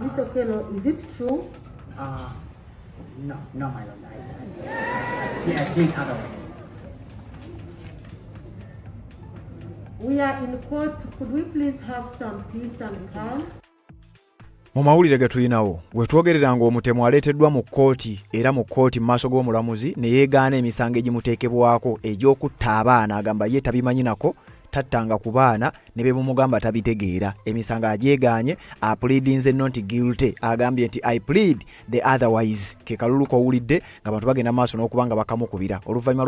Mr. Keno, is it true? No, my lord. I think otherwise. We are in court. Could we please have some peace and calm? Mu mawulire ge tulinawo wetwogereranga omutemu aleeteddwa mu kkooti era mu kkooti mu maaso g'omulamuzi ne yeegaana emisango egimuteekebwako egy'okutta abaana agamba ye tabimanyi nako tattanga ku baana ne be bumugamba tabitegeera emisango agyegaanye apleadinze not guilty agambye nti I plead the otherwise ke kalulu kowulidde ng'abantu bagenda maaso n'okubanga bakamukubira oluvannyuma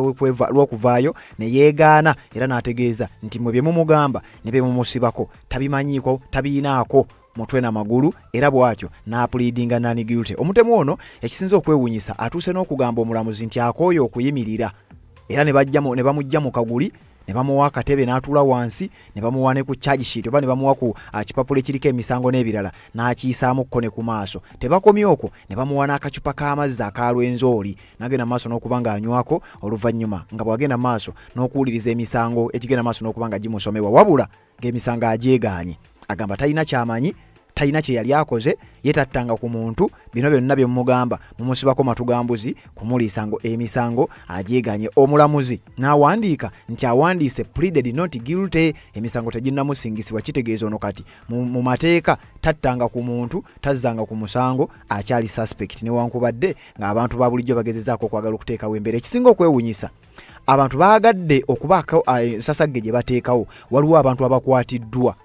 lw'okuvaayo ne yeegaana era n'ategeeza nti mwe bye mumugamba ne be mumusibako tabimanyiiko tabiinaako mutwe na magulu era bwatyo na pleadinga nani guilty. Omutemu ono ekisinza okwewunyisa atuuse n'okugamba omulamuzi nti akooyo okuyimirira era ne bamujja mu kaguli ne bamuwa akatebe n'atuula wansi ne bamuwa ne ku charge sheet oba ne bamuwa ku kipapula ekiriko emisango n'ebirala n'akiyisaamukko ne ku maaso. Tebakomye okwo ne bamuwa n'akacupa k'amazzi akalwenzooli n'agenda maaso n'okuba ng'anywako oluvannyuma nga bw'agenda maaso n'okuwuliriza emisango ekigenda maaso n'okuba nga gimusomebwa wabula ng'emisango agyegaanye. Agamba talina kyamanyi talina kye yali akoze yetattanga ku muntu bino byonna bye mugamba mumusibako matugambuzi kumuliisa emisango agyeganye. Omulamuzi n'awandiika nti awandiise pleaded not guilty emisango teginnamusingisibwa kitegeeza ono kati mu mateeka tattanga ku muntu tazzanga ku musango akyali suspect newankubadde ng'abantu ba bulijjo bagezezaako okwagala okuteekawo embeera. Ekisinga okwewunyisa abantu baagadde okubaako ensasagge gye bateekawo waliwo abantu abakwatiddwa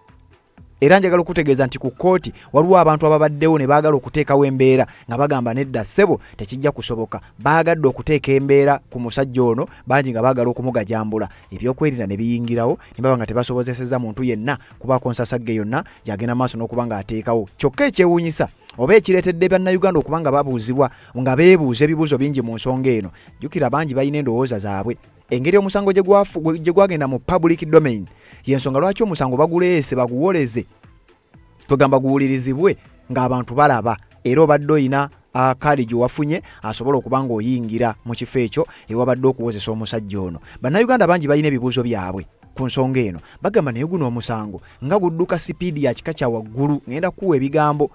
era njagala okutegeeza nti ku kkooti waliwo abantu ababaddewo ne baagala okuteekawo embeera nga bagamba nedda ssebo tekijja kusoboka baagadde okuteeka embeera ku musajja ono bangi nga baagala okumugajambula ebyokwerinda ne biyingirawo ne baba nga tebasobozesezza muntu yenna kubaako nsasagge yonna gyagenda maaso n'okuba nga ateekawo. Kyokka ekyewuunyisa oba ekireetedde bannayuganda okuba nga babuuzibwa nga beebuuza ebibuuzo bingi mu nsonga eno jjukira bangi balina endowooza zaabwe. Engeri omusango gye gwagenda mu public domain y'ensonga lwaki omusango baguleese baguwoleze tugamba guwulirizibwe ng'abantu balaba era obadde oyina kaadi gye wafunye asobola okuba ng'oyingira mu kifo ekyo ewabadde okuwozesa omusajja ono. Bannayuganda bangi balina ebibuuzo byabwe ku nsonga eno bagamba naye guno omusango nga gudduka sipiidi ya kika kya waggulu ngenda kuwa ebigambo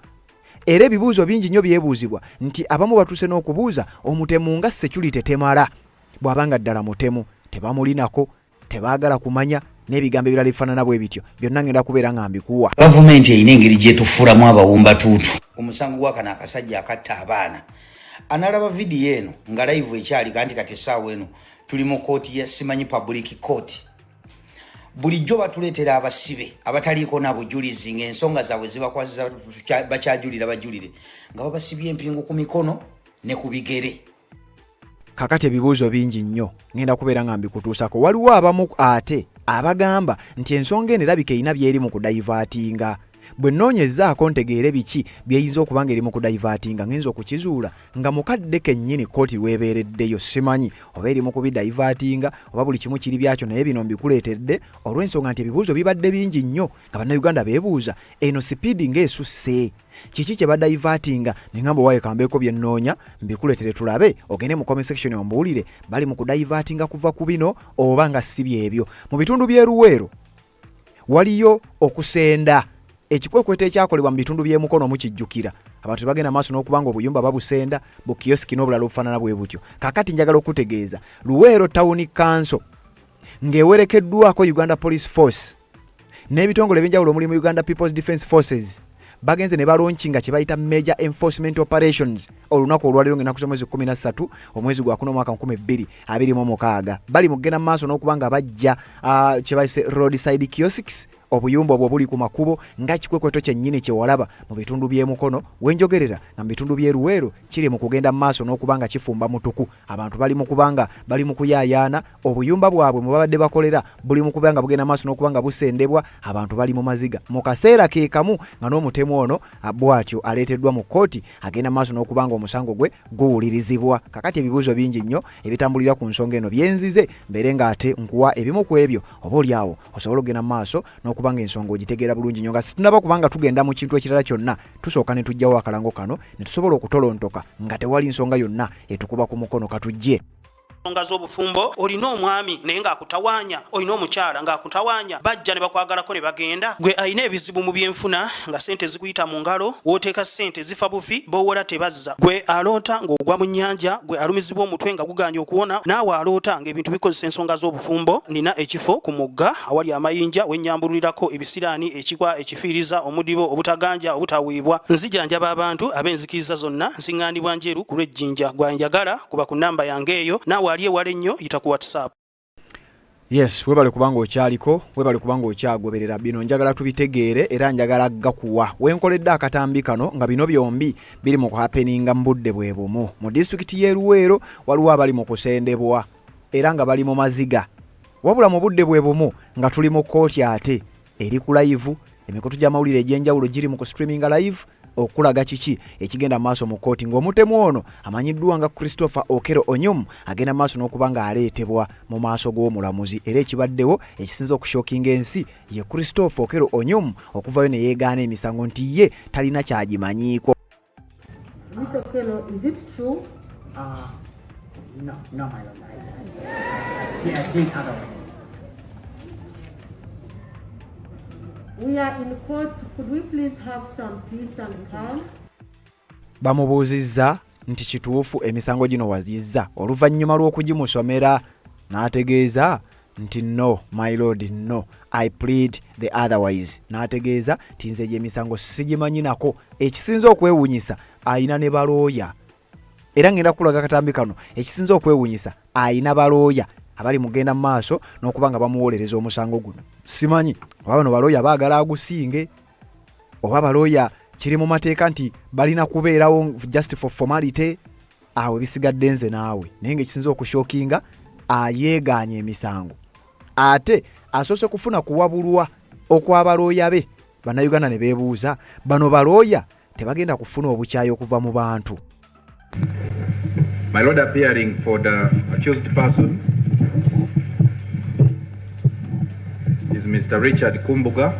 era ebibuuzo bingi nnyo byebuuzibwa nti abamu batuuse n'okubuuza omutemu nga security temala bw'abanga ddala mutemu tebamulinako tebaagala kumanya n'ebigambo ebirala ebifaanana bwe bityo byonna ngenda kubeera nga mbikuwa. Gavumenti erina engeri gyetufuulamu abawumbatuutu. Omusango gwakano akasajja akatta abaana analaba vidiyo eno nga live ekyali kanti kati essaawa eno tuli mu kooti ya simanyi public court. Bulijjo batuleetera abasibe abataliiko na bujulizi ng'ensonga zaabwe zibakwasiza bakyajulira bajulire nga babasibye empingu ku mikono ne ku bigere. Kakati ebibuuzo bingi nnyo ngenda kubeera nga mbikutuusako. Waliwo abamu ate abagamba nti ensonga eno erabika erina byeri mu kudayivaatinga. Bwe nnoonyezaako ntegeere biki byeyinza okuba nga eri mu kudayivaatinga ngenza okukizuula nga mukadde kennyini kkooti lwebeereddeyo simanyi oba eri mu kubidayivaatinga oba buli kimu kiri byakyo naye bino mbikuleetedde olw'ensonga nti ebibuuzo bibadde bingi nnyo nga bannayuganda beebuuza eno sipiidi ng'esusse kiki kye badayivaatinga ne ngamba waayo kambeeko bye nnoonya mbikuleetere tulabe ogende mu comment section ombuulire bali mu kudayivaatinga kuva ku bino oba nga si byebyo. Mu bitundu by'e Luweero waliyo okusenda ekikwekweto ekyakolebwa mu bitundu by'emukono mukijjukira abantu bagenda maaso n'okuba nga obuyumba babusenda bukiyosiki n'obulala obufaanana bwe butyo. Kakati njagala okutegeeza Luweero Town Council ng'ewerekeddwako Uganda Police Force n'ebitongole ebyenjawulo omuli mu Uganda People's Defence Forces bagenze ne balonkinga kye bayita Major Enforcement Operations olunaku olwaleero ng'ennaku z'omwezi 13 omwezi gwa 4 omwaka 2026 bali mu kugenda maaso n'okuba nga bajja kye bayise roadside kiosks obuyumba obwo buli ku makubo nga kikwekweto kyennyini kye walaba mu bitundu by'emukono wenjogerera nga mu bitundu by'e Luweero kiri mu kugenda maaso n'okubanga kifumba mutuku. Abantu bali mu kubanga bali mu kuyaayaana obuyumba bwabwe mu babadde bakolera buli mu kubanga bugenda maaso n'okubanga busendebwa abantu bali mu maziga mu kaseera ke kamu nga n'omutemu ono bwatyo aleeteddwa mu kkooti agenda maaso n'okubanga omusango gwe guwulirizibwa. Kakati ebibuuzo bingi nnyo ebitambulira ku nsonga eno byenzize mbeere ng'ate nkuwa ebimu ku ebyo oba olyawo osobola okugenda maaso kubanga ensonga ogitegeera bulungi nnyo nga situnaba kubanga tugenda mu kintu ekirala kyonna tusooka ne tujjawo akalango kano ne tusobola okutolontoka nga tewali nsonga yonna etukuba ku mukono katujje. ensonga z'obufumbo olina omwami naye ng'akutawanya, olina omukyala ng'akutawanya, bajja ne bakwagalako ne bagenda. Gwe alina ebizibu mu byenfuna nga ssente zikuyita mu ngalo, w'oteeka ssente zifa bufi, b'owola tebazza. Gwe aloota ng'ogwa mu nnyanja, gwe alumizibwa omutwe nga guganja okuwona, naawe aloota ng'ebintu bikozesa ensonga z'obufumbo. Nina ekifo ku mugga awali amayinja wennyambulirako ebisiraani, ekikwa, ekifiiriza, omudibo, obutaganja, obutaweebwa. Nzijanjaba abantu ab'enzikiriza zonna, nsiŋŋaanibwa njeru ku lw'ejjinja. Gwanjagala kuba ku nnamba yange eyo, naawe ali ewala ennyo yita ku WhatsApp. Yes, webale kubanga okyaliko, webale kubanga okyagoberera. Bino njagala tubitegeere era njagala gakuwa. Wenkoledde akatambi kano nga bino byombi biri mu kuhappeninga mu budde bwe bumu. Mu disitulikiti y'e Luweero waliwo abali mu kusendebwa era nga bali mu maziga. Wabula mu budde bwe bumu nga tuli mu kkooti ate eri ku live, emikutu gy'amawulire egy'enjawulo giri mu kustreaminga live okulaga kiki ekigenda maaso mu kkooti, ng'omutemu ono amanyiddwa nga Christopher Okero Onyum agenda maaso n'okuba nga aleetebwa mu maaso g'omulamuzi. Era ekibaddewo ekisinza okushokinga ensi ye Christopher Okero Onyum okuvayo ne yeegaana emisango nti ye talina kyagimanyiiko. Mr. Okelo, is it true? No, my lord. I think otherwise. We are in court. Could we please have some peace and calm? Bamubuuzizza nti kituufu emisango gino wazizza. Oluvannyuma lw'okugimusomera n'ategeeza nti no, my lord, no, I plead the otherwise. N'ategeeza nti nze gy'emisango sigimanyi nako. Ekisinza okwewuunyisa ayina ne balooya. Era ngenda kulaga katambi kano ekisinza okwewuunyisa ayina balooya abali mugenda mu maaso n'okuba nga bamuwolereza omusango guno. Simanyi oba bano balooya baagala agusinge oba balooya kiri mu mateeka nti balina kubeerawo just for formality. Awe bisigadde nze naawe. Naye ng'ekisinza okushokinga ayeegaanye emisango. Ate asoose kufuna kuwabulwa okw'abalooya be. Bannayuganda ne beebuuza bano balooya tebagenda kufuna obukyayi okuva mu bantu. My lord, appearing for the accused person is Mr. Richard Kumbuga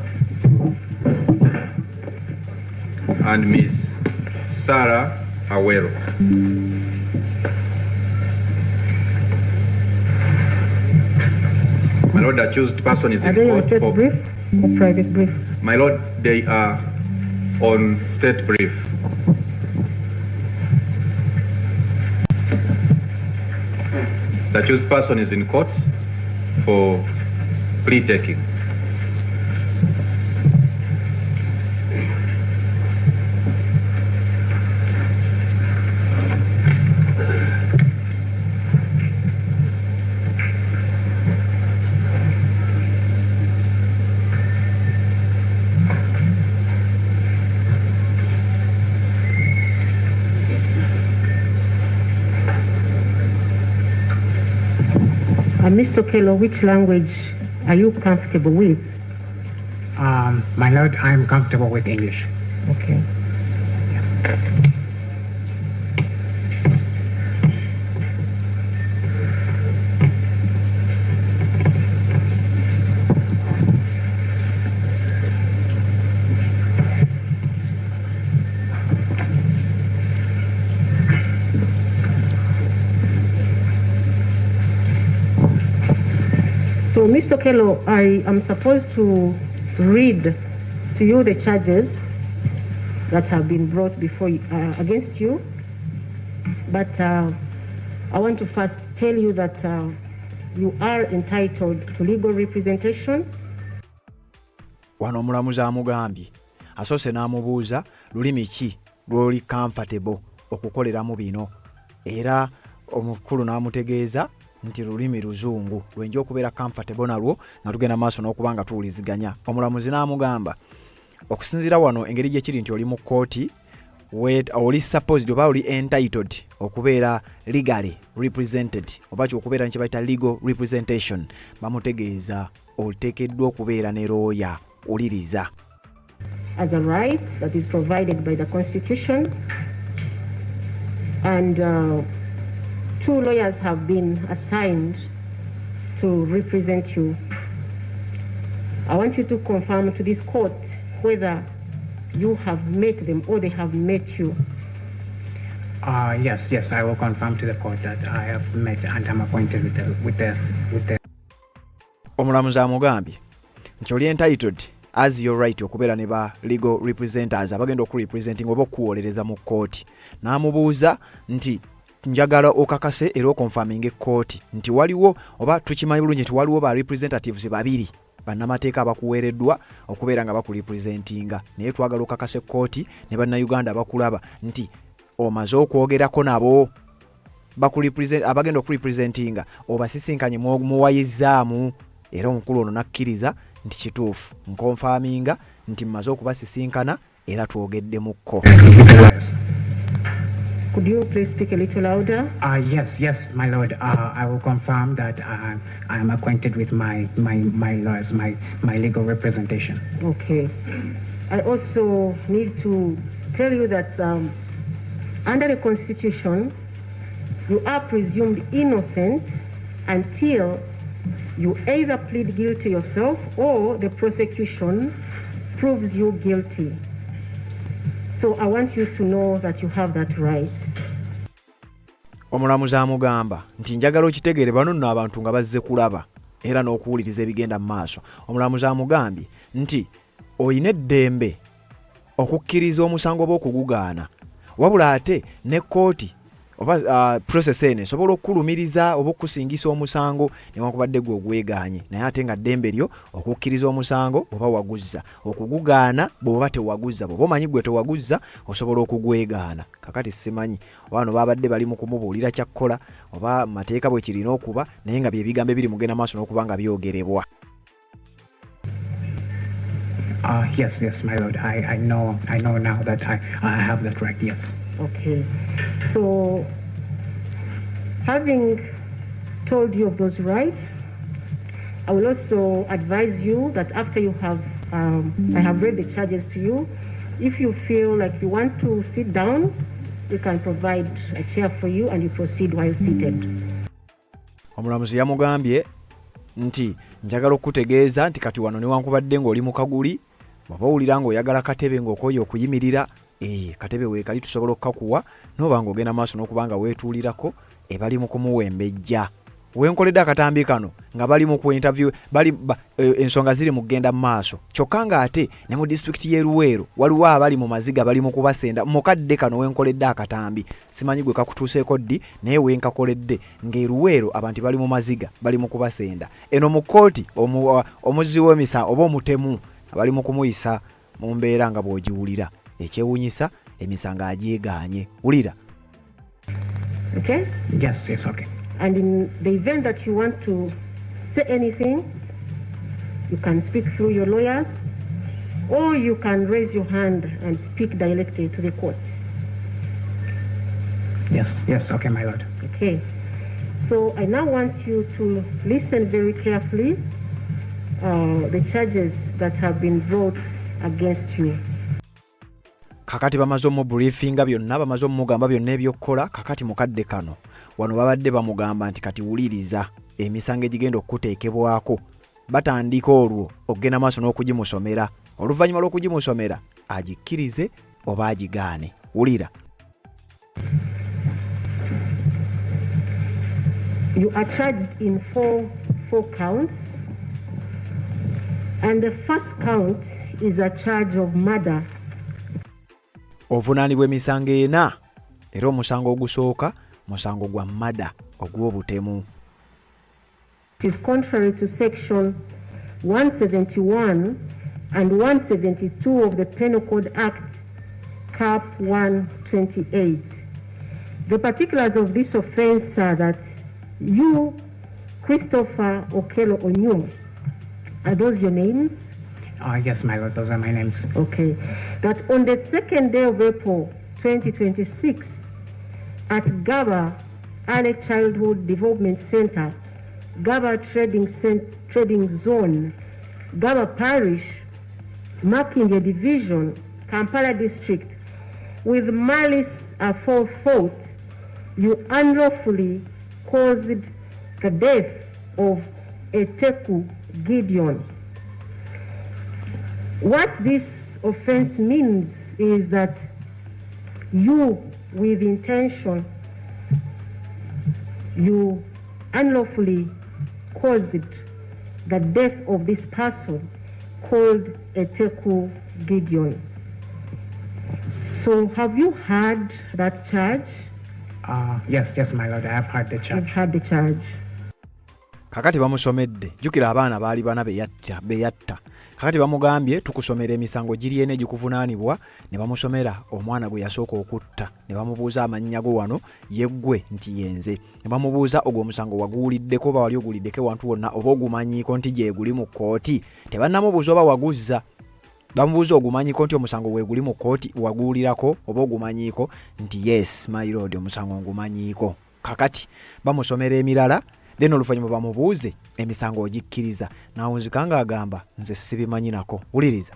and Miss Sarah Awero. My lord, the accused person is in court. Are they on state brief or private brief? My lord, they are on state brief. The accused person is in court for plea taking. Mr. Okelo, which language are you comfortable with? My lord, I'm comfortable with English. Okay. So, Mr. Okelo, I am supposed to read to you the charges that have been brought before against you, but I want to first tell you that you are entitled to legal representation. Wano omulamuzi amugambye asoose n'amubuuza lulimi ki lw'oli comfortable okukoleramu bino, era omukulu n'amutegeeza nti lulimi luzungu lwenja okubeera comfortable nalwo nga tugenda maaso n'okuba nga tuwuliziganya. Omulamuzi n'amugamba okusinziira wano engeri gye kiri nti oli mu kkooti oli supposed oba oli entitled okubeera legally represented oba okubeera ne kye bayita legal representation. Bamutegeeza oteekeddwa okubeera ne lawyer uliriza. As a right that is provided by the Constitution, and 2 lawyers have been assigned to represent you. I want you to confirm to this court whether you have met them or they have met you. Yes, I will confirm to the court that I have met and I'm appointed with the. Omulamuzi amugambye nti oli entitled as your right okubeera ne ba legal representatives abagenda okurepresenting oba okuwolereza mu kkooti. N'amubuuza nti njagala okakase era okonfaminga ekkooti nti waliwo oba tukimanyi bulungi nti waliwo ba representatives babiri bannamateeka abakuweereddwa okubeera nga bakurepresentinga, naye twagala okakase ekkooti ne bannayuganda abakulaba nti omaze okwogerako nabo abagenda okurepresentinga obasisinkanye muwayizaamu, era omukulu ono nakkiriza nti kituufu nkonfaminga nti mmaze okubasisinkana era twogeddemukko. Could you please speak a little louder? Yes, my lord. I will confirm that I am acquainted with my lawyers, my legal representation. Okay. I also need to tell you that under the Constitution, you are presumed innocent until you either plead guilty yourself or the prosecution proves you guilty. So I want you to know that you have that right. Omulamuzi amugamba nti njagala okitegeere bano nno abantu nga bazze kulaba era n'okuwuliriza ebigenda mu maaso. Omulamuzi amugambye nti oyina eddembe okukkiriza omusango oba okugugaana, wabula ate ne kkooti oba process ene esobola okukulumiriza oba okusingisa omusango newankubadde gwe ogwegaanye, naye ate nga ddembe lyo okukkiriza omusango oba waguzza, okugugaana bw'oba tewaguzza. Bw'oba omanyi gwe tewaguzza osobola okugwegaana. Kakati simanyi wano babadde bali mu kumubuulira kyakkola oba mateeka bwe kirina okuba, naye nga bye bigambo ebiri mugenda maaso n'okuba nga byogerebwa. Yes, my lord. I know now that I have that right, yes. Okay. So, having told you of those rights, I will also advise you that after you have, I have read the charges to you, if you feel like you want to sit down, we can provide a chair for you and you proceed while seated. Omulamuzi yamugambye nti njagala okutegeeza nti kati wano newankubadde ng'oli mu kaguli, bw'oba owulira ng'oyagala katebe ng'okooye okuyimirira, katebe weekali tusobola okukakuwa n'oba ng'ogenda maaso n'okuba nga weetuulirako ebali mu kumuwembejja. Wenkoledde akatambi kano nga bali mu ku interview ensonga ziri mu kugenda mu maaso, kyokka nga ate ne mu disitulikiti y'e Luweero waliwo abali mu maziga bali mu kubasenda. Mukadde kano wenkoledde akatambi, simanyi gwe kakutuuseeko ddi, naye wenkakoledde ng'e Luweero abantu bali mu maziga bali mu kubasenda. Eno mu kkooti omuzzi w'emisa oba omutemu abali mu kumuyisa mu mbeera nga bw'ogiwulira. Ekyewuunyisa emisango agyegaanye. Wulira. Okay? Yes, okay. And in the event that you want to say anything, you can speak through your lawyers, or you can raise your hand and speak directly to the court. Yes, okay, my lord. Okay. So I now want you to listen very carefully the charges that have been brought against you. Kakati bamaze omubriefinga byonna, bamaze omugamba byonna ebyokkola. Kakati mukadde kano wano babadde bamugamba nti kati wuliriza emisango egigenda okuteekebwako, batandika olwo okugenda maaso n'okugimusomera. Oluvannyuma lw'okugimusomera agikkirize oba agigaane. Wulira. You are charged in four counts, and the first count is a charge of murder. Ovunaanibwa emisango ena, era omusango ogusooka musango gwa mada ogw'obutemu. It is contrary to section 171 and 172 of the Penal Code Act, Cap 128. The particulars of this offense are that you, Christopher Okello Onyo, are those your names? Yes, my lord, those are my names. Okay. That on the 2nd day of April 2026 at Gaba Early Childhood Development Center, Gaba Trading Zone, Gaba Parish, Makinge Division, Kampala District, with malice aforethought, you unlawfully caused the death of Eteku Gideon. What this offense means is that you with intention, you unlawfully caused the death of this person called Eteku Gideon. So have you heard that charge? Yes, my lord, I have heard the charge. You've heard the charge. Kakati bamusomedde jukira abaana baali bana beyatta kakati bamugambye tukusomera emisango giri ene gikuvunaanibwa ne bamusomera omwana gwe yasooka okutta ne bamubuuza amannya go wano yeggwe nti yenze ne bamubuuza ogwo omusango waguwuliddeko oba wali oguwuliddeko wantu wonna oba ogumanyiiko nti gye guli mu kkooti tebannamubuuza oba waguzza bamubuuza ogumanyiiko nti omusango we guli mu kkooti waguwulirako oba ogumanyiiko nti yes my lord omusango ngumanyiiko kakati bamusomera emirala then oluvanyuma bamubuuze emisango ogikkiriza nawunzika nga agamba nze sibimanyi nako wuliriza.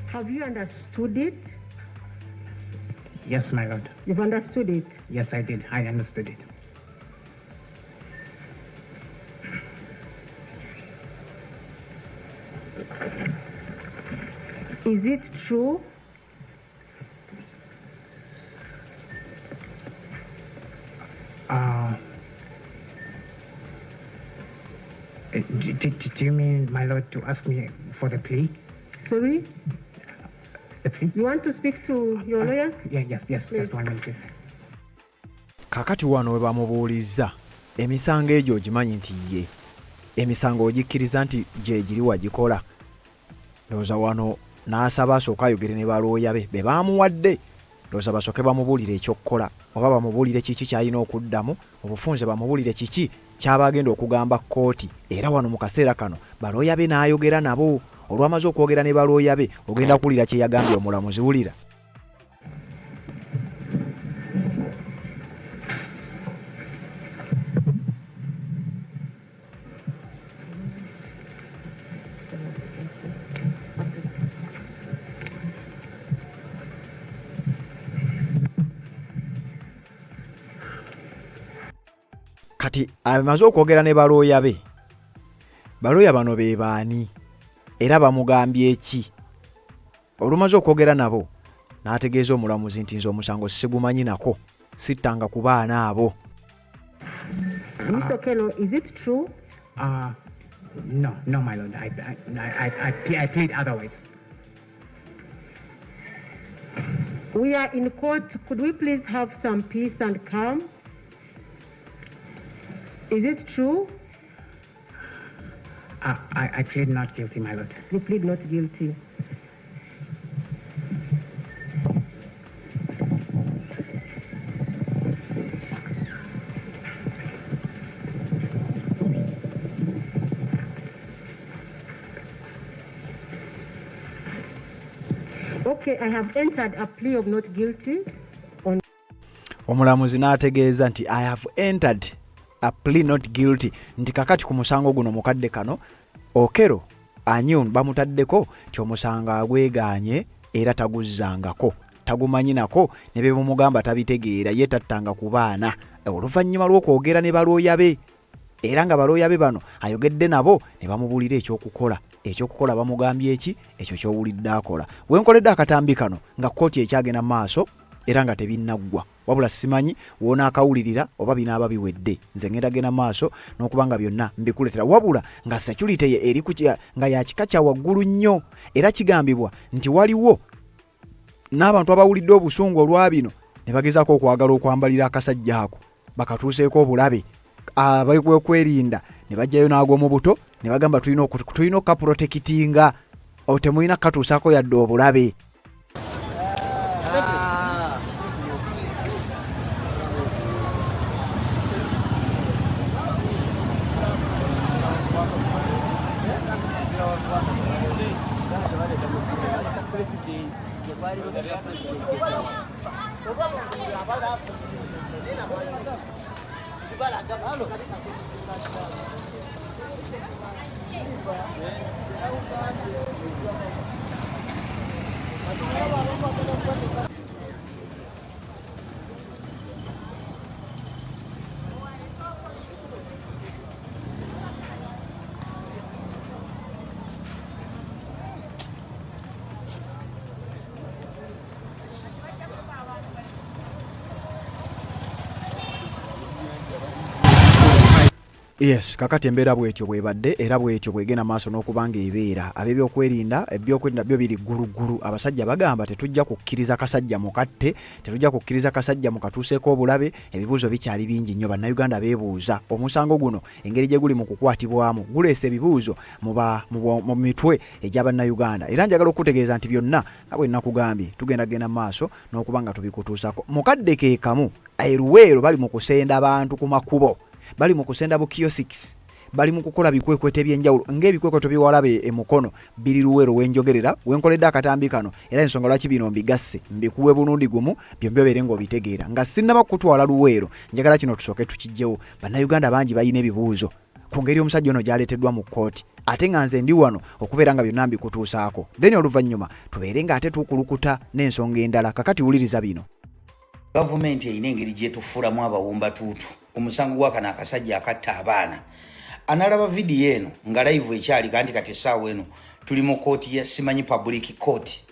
Have you understood it? Yes, my lord. You've understood it? Yes, I did. I understood it. Is it true? Do you mean, my lord, to ask me for the plea? Sorry? The plea? You want to speak to your lawyers? Yes, Please. just 1 minute, please. Kakati wano we bamubuuliza emisango egyo ogimanyi nti ye emisango ogikkiriza nti gye giri wagikola ndowooza wano n'asaba asooka ayogere ne balooya be baamuwadde ndowooza basooke bamubuulire ekyokkola oba bamubuulire kiki ky'alina okuddamu obufunze bamubuulire kiki ky'aba agenda okugamba kkooti era wano mu kaseera kano balooya be n'ayogera nabo olwamaze okwogera ne balooya be ogenda kuwulira kye yagambye omulamuzi wulira. Kati amaze okwogera ne balooya be balooya bano be baani era bamugambye eki olumaze okwogera nabo n'ategeeza omulamuzi nti nze omusango sigumanyi nako sittanga ku baana abo. Mr. Okello, is it true? No, my lord. I plead otherwise. We are in court. Could we please have some peace and calm? Is it true? I plead not guilty, my lord. You plead not guilty. Okay, I have entered a plea of not guilty on... Omulamuzi n'ategeeza nti I have entered a plea not guilty nti kakati ku musango guno mukadde kano Okello Anyun bamutaddeko ti omusango agwegaanye era taguzzangako tagumanyi nako ne be bamugamba tabitegeera ye tattanga ku baana oluvannyuma lw'okwogera ne balooya be era nga balooya be bano ayogedde nabo ne bamubuulira ekyokukola bamugambye eki ekyo ky'owulidde akola wenkoledde akatambi kano nga kkooti ekyagenda maaso era nga tebinnaggwa wabula simanyi wona akawulirira oba binaaba biwedde nze ngenda maaso n'okubanga byonna mbikuletera wabula nga security ye eri nga yakika kya waggulu nnyo era kigambibwa nti waliwo n'abantu abawulidde obusungu olwabino ne bagezaako okwagala okwambalira akasajja ako bakatuuseeko obulabe abekwerinda ne bajjayo n'ag'omu buto ne bagamba tulina okaprotekitinga temulina katuusaako yadde obulabe. Yes, kakati embeera bwetyo bwebadde era bwetyo bwegenda maaso n'okubanga ebeera ab'ebyokwerinda ebyokwerinda byo biri ggulugulu. Abasajja bagamba tetujja kukkiriza kasajja mukatte, tetujja kukkiriza kasajja mukatuuseeko obulabe. Ebibuuzo bikyali bingi nnyo. Bannayuganda beebuuza omusango guno engeri gye guli mu kukwatibwamu guleese ebibuuzo mu mitwe egy'Abannayuganda, era njagala okutegeeza nti byonna nga bwe nakugambye tugenda genda maaso n'okubanga tubikutuusako. Mukadde ke kamu eruweero bali mu kusenda abantu ku makubo, bali mu kusenda bu kiosks, bali mu kukola bikwekwete ebyenjawulo ng'ebikwekweto byewalabe emukono biri Luweero wenjogerera wenkoledde akatambi kano, era ensonga lwaki bino mbigasse mbikuwe bunundi gumu byombi obeere ng'obitegeera nga sinnaba kutwala Luweero. Njagala kino tusooke tukijjewo. Bannayuganda bangi balina ebibuuzo ku ngeri omusajja ono gy'aleeteddwa mu kkooti, ate nga nze ndi wano okubeera nga byonna mbikutuusaako, then oluvannyuma tubeere nga ate tukulukuta n'ensonga endala. Kakati wuliriza bino. Gavumenti erina engeri gyetufuulamu abawumbatuutu. Omusango gwa kano akasajja akatta abaana analaba vidiyo eno nga live ekyali kandi kati essaawa eno tuli mu kooti ya Simanyi Public Court.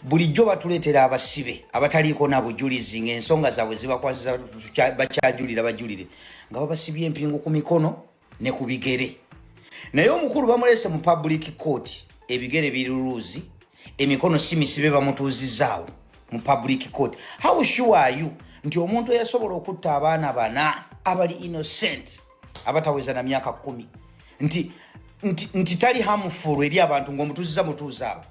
Bulijjo batuleetera abasibe abataliiko na bujulizi ng'ensonga zaabwe zibakwasiza bakyajulira bajulire nga babasibye empingu ku mikono ne ku bigere. Naye omukulu bamuleese mu Public Court, ebigere biruluuzi, emikono si misibe bamutuuzizaawo mu Public Court. How sure are you nti omuntu yasobola okutta abaana bana abali innocent abataweza na myaka 10 nti tali harmful eri abantu ng'omutuuziza mutuuzaawo?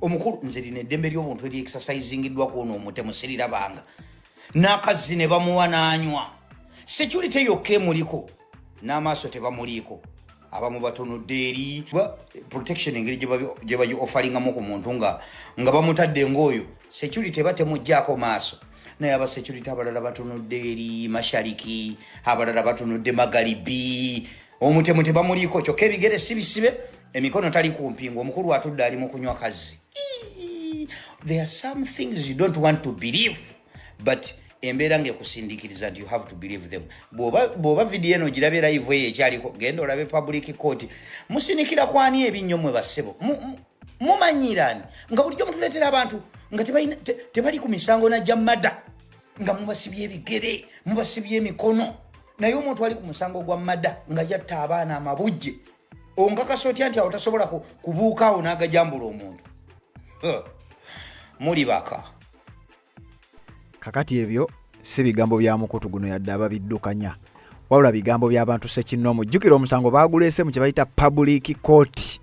Omukulu nze lino eddembe ly'obuntu eri exercisingiddwa kuno omutemu sirirabanga n'akazzi ne bamuwa n'anywa. Security yokka emuliko n'amaaso tebamuliiko. Abamu batunudde eri protection engeri gye bayo offalingamu ku muntu nga bamutadde ng'oyo security batemuggyako maaso. Naye aba security abalala batunudde eri mashariki, abalala batunudde magalibi, omutemu tebamuliiko kyokka ebigere si bisibe, emikono tali ku mpingo, omukulu atudde ali mu kunywa kazzi. There are some things you don't want to believe, but embeera ng'ekusindikiriza nti you have to believe them. Bw'oba vidiyo eno girabye live eyo ekyaliko, genda olabe Public Court. Musinikira kwani ebinnyo mmwe bassebo? Mumanyirani nga bulijjo mutuleetera abantu nga tebali ku misango najja mada nga mubasibye ebigere, mubasibye emikono. Naye omuntu ali ku musango gwa mada nga yatta abaana amabujje, ongakasa otya nti awo tasobola kubuukaawo n'agajambula omuntu? Muli baka. Kakati ebyo si bigambo bya mukutu guno yadde ababiddukanya, wabula bigambo by'abantu sekinnoomu. Jjukira omusango baaguleese mu kye bayita Public Court.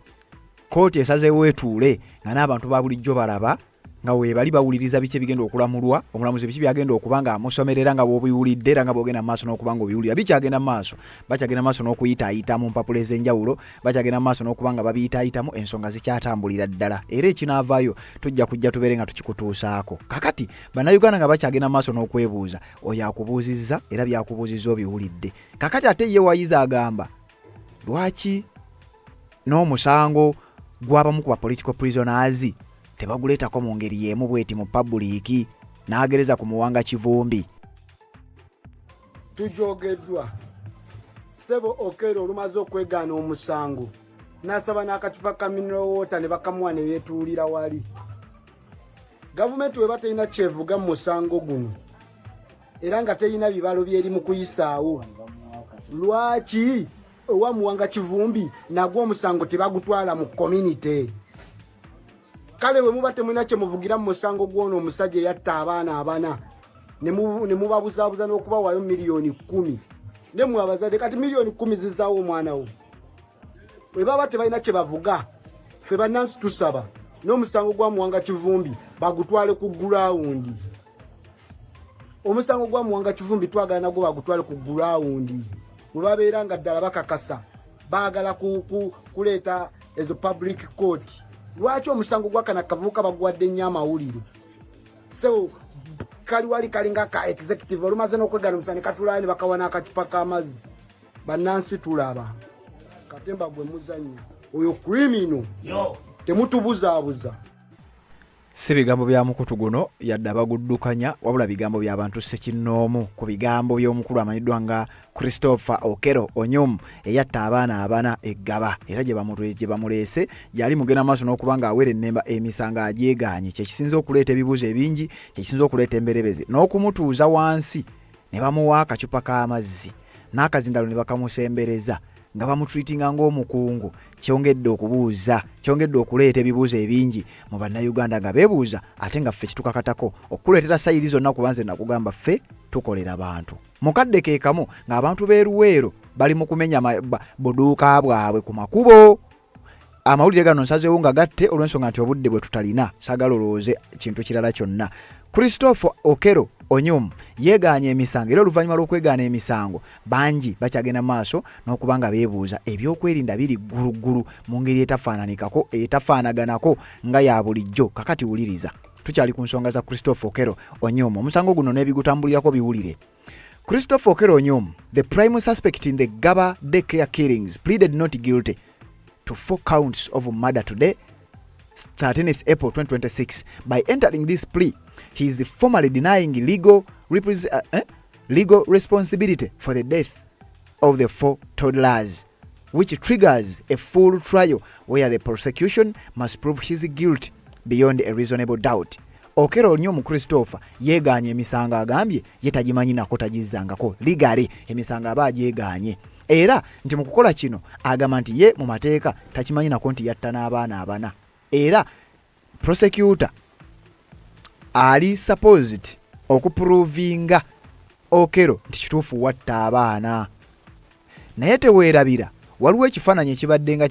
Kooti esazeewo etuule nga n'abantu ba bulijjo balaba nga weebali bawuliriza biki ebigenda okulamulwa, omulamuzi biki byagenda okuba nga amusomerera nga bw'obiwulidde era nga bw'ogenda mu maaso n'okuba nga obiwulira. Bikyagenda mu maaso, bakyagenda mu maaso n'okuyitaayita mu mpapula ez'enjawulo, bakyagenda mu maaso n'okuba nga babiyitaayitamu, ensonga zikyatambulira ddala. Era ekinaavaayo tujja kujja tubeere nga tukikutuusaako. Kakati Bannayuganda nga bakyagenda mu maaso n'okwebuuza, oyo akubuuzizza era byakubuuzizza obiwulidde. Kakati ate ye wayiza agamba lwaki n'omusango gw'abamu ku ba political prisoners tebaguleetako mu ngeri y'emu bweti mu public, n'agereza ku Muwanga Kivumbi. Tujogeddwa Ssebo Okello olumaze okwegaana omusango n'asaba n'akacupa ka mineral water ne bakamuwa ne yeetuulira wali. Gavumenti weba terina kyevuga mu musango guno era nga terina bibalo byeri mu kuyisaawo, lwaki owa Muwanga Kivumbi nagwo omusango tebagutwala mu community? Kale we muba temuna kye muvugira mu musango gwono omusajja yatta abaana abana ne mubabuzaabuza n'okubawayo miliyoni 10 ne mwabazadde kati miliyoni 10 zizaawo omwana wo. We baba tebalina kye bavuga, ffe bannansi tusaba n'omusango gwa Muwanga Kivumbi bagutwale ku ground. Omusango gwa Muwanga Kivumbi twagala nagwo bagutwale ku ground. Mubabeera nga ddala bakakasa baagala kuleeta ezo Public Court. Lwaki omusango gwa kana kavuka bagwadde nnyo amawulire? So kali wali kalinga ka executive olumaze n'okwegaana omusana katulayo ne bakawana akacupa k'amazzi bannansi tulaba Katemba gwe muzannya oyo criminal temutubuzaabuza. Si bigambo bya mukutu guno yadde abaguddukanya wabula bigambo by'abantu ssekinnoomu ku bigambo by'omukulu amanyiddwa nga Christopher Okero Onyum eyatta abaana abana eggaba era gye bamuleese gyali mugenda maaso n'okuba ng'awera ennemba emisango agyegaanye kyekisinza okuleeta ebibuuzo ebingi kyekisinza okuleeta emberebeze n'okumutuuza wansi ne bamuwa akacupa k'amazzi n'akazindalo ne bakamusembereza nga bamutreatinga ng'omukungu kyongedde okubuuza kyongedde okuleeta ebibuuzo ebingi mu bannayuganda nga beebuuza ate nga ffe kitukakatako okuleetera sayiri zonna kuba nze nakugamba ffe tukolera bantu mukadde ke kamu ng'abantu b'eruweero bali mu kumenya buduuka bwabwe ku makubo amawulire gano nsazeewo nga gatte olw'ensonga nti obudde bwe tutalina saagala olowooze kintu kirala kyonna. Christopher Okero Onyum yeegaanye emisango era oluvannyuma lw'okwegaana emisango bangi bakyagenda maaso n'okuba nga beebuuza ebyokwerinda biri gguluggulu mu ngeri etafaananikako etafaanaganako nga ya bulijjo. Kakati wuliriza tukyali ku nsonga za Christopher Okero Onyum omusango guno n'ebigutambulirako biwulire. Christopher Okero Onyum, the prime suspect in the Gaba daycare killings, pleaded not guilty to 4 counts of murder today, 13th April 2026. By entering this plea, he is formally denying legal responsibility for the death of the 4 toddlers, which triggers a full trial where the prosecution must prove his guilt beyond a reasonable doubt. Okero Onyum Christopher yeegaanye emisango agambye ye tagimanyi nako tagizzangako ligale emisango aba agyegaanye era nti mu kukola kino agamba nti ye mu mateeka takimanyi nako nti yatta n'abaana abana era prosecutor ali supposed okuprovinga Okero nti kituufu watta abaana naye teweerabira waliwo ekifaananyi ekibadde nga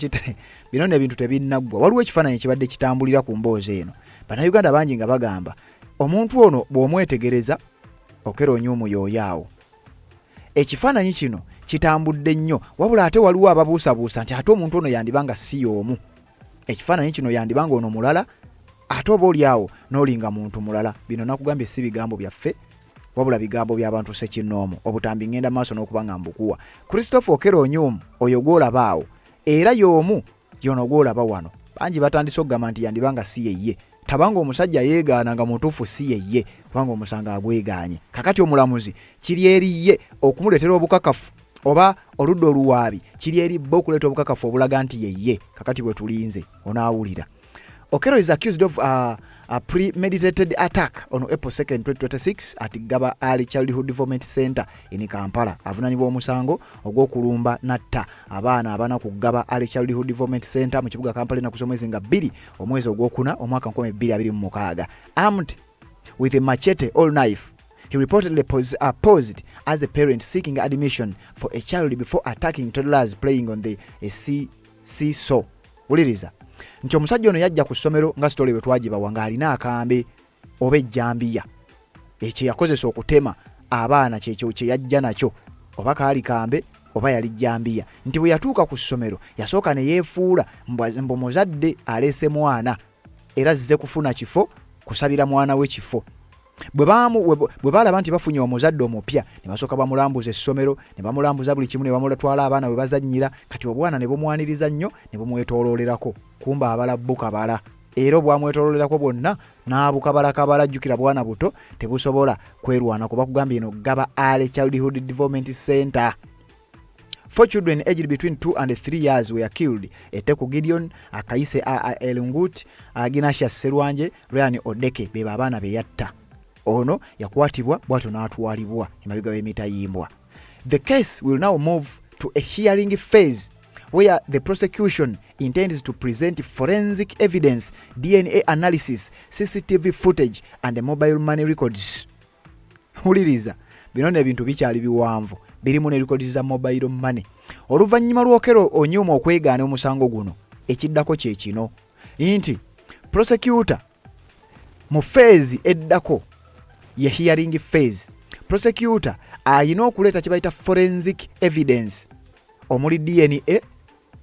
bino n'ebintu tebinnaggwa waliwo ekifaananyi ekibadde kitambulira ku mboozi eno bannayuganda bangi nga bagamba omuntu ono bw'omwetegereza Okero Onyum yooyaawo ekifaananyi kino kitambudde nnyo wabula ate waliwo ababuusabuusa nti ate omuntu ono yandibanga si y'omu ekifaananyi kino yandibanga ono mulala ate oba oliawo n'olinga muntu mulala. Bino nakugambye si bigambo byaffe wabula bigambo by'abantu ssekinnoomu obutambi ngenda maaso n'okuba nga mbukuwa. Christopher Okero Onyum oyo gw'olabaawo era y'omu yono gw'olaba wano bangi batandise okugamba nti yandibanga si yeye tabanga omusajja yeegaana nga mutuufu si yeye kubanga omusanga agwegaanye. Kakati omulamuzi kiri eri ye okumuleetera obukakafu oba oludda oluwaabi kiri eri bbo okuleeta obukakafu obulaga nti yeye. Kakati bwe tulinze onaawulira. Okero is accused of a premeditated attack on April 2nd, 2026 at Gaba Early Childhood Development Center in Kampala. Avunaanibwa omusango ogw'okulumba natta abaana abana ku Gaba Early Childhood Development Center mu kibuga Kampala ennaku z'omwezi nga 2 omwezi ogwokuna omwaka 2026. Armed with a machete or knife, he reportedly posed as a parent seeking admission for a child before attacking toddlers playing on the seesaw. Wuliriza nti omusajja ono yajja ku ssomero nga sitole bwe twagibawa ng'alina akambe oba ejjambiya ekyo yakozesa okutema abaana kyekyo kye yajja nakyo oba kaali kambe oba yali jjambiya nti bwe yatuuka ku ssomero yasooka ne yeefuula mbu muzadde aleese mwana era azze kufuna kifo kusabira mwana we kifo. Bwe balaba nti bafunye omuzadde omupya ne basooka bamulambuza essomero ne bamulambuza buli kimu ne bamulatwala abaana we bazannyira kati obwana ne bumwaniriza nnyo ne bumwetooloolerako kumba abalabbuka bala era obwamwetooloolerako bwonna n'abukabalakabala jjukira bwana buto tebusobola kwerwana kuba kugambye eno Gaba Early Childhood Development Center. 4 children aged between 2 and 3 years were killed. Eteko Gideon, Akaise Elungut, Ginasius Serwanje, Ryan Odeke be abaana be yatta. Ono yakwatibwa bw'atyo n'atwalibwa emabega w'emitayimbwa. The case will now move to a hearing phase where the prosecution intends to present forensic evidence, DNA analysis, CCTV footage and mobile money records. Huliriza bino n'ebintu bikyali biwanvu birimu ne records za mobile money. Oluvannyuma lw'Okero Onyum okwegaana omusango guno ekiddako kye kino nti prosecutor mu phase eddako ye hearing phase prosecutor ayina okuleeta kye bayita forensic evidence omuli DNA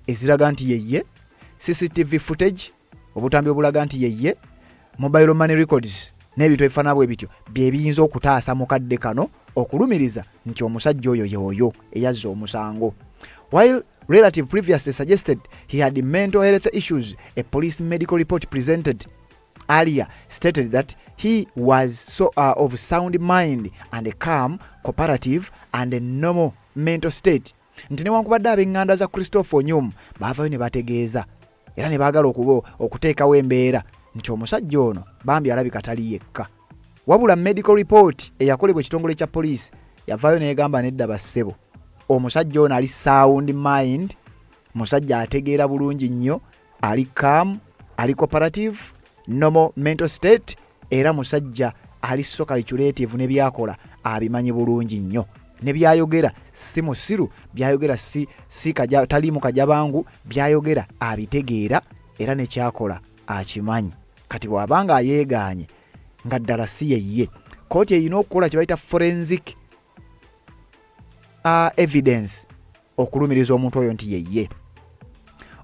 eziraga nti yeye, CCTV footage obutambi obulaga nti yeye, mobile money records n'ebintu ebifaanana bwe bityo bye biyinza okutaasa mukadde kano okulumiriza nti omusajja oyo y'oyo eyazza omusango. While relative previously suggested he had mental health issues, a police medical report presented earlier stated that he was of sound mind and calm, cooperative and a normal mental state. Nti newankubadde ab'eŋŋanda za Christopher Onyum baavayo ne bategeeza era ne baagala okuteekawo embeera nti omusajja ono bambi alabika tali yekka. Wabula medical report eyakolebwa ekitongole kya poliisi yavaayo n'egamba nedda bassebo, omusajja ono ali sound mind, musajja ategeera bulungi nnyo, ali calm, ali cooperative, normal mental state, era musajja ali so calculative ne byakola abimanyi bulungi nnyo. Ne byayogera si musiru, byayogera si taliimu kajabangu, byayogera abitegeera era ne kyakola akimanyi. Kati bw'abanga ayeegaanye nga ddala si ye, kooti erina okukola kye bayita forensic evidence okulumiriza omuntu oyo nti ye.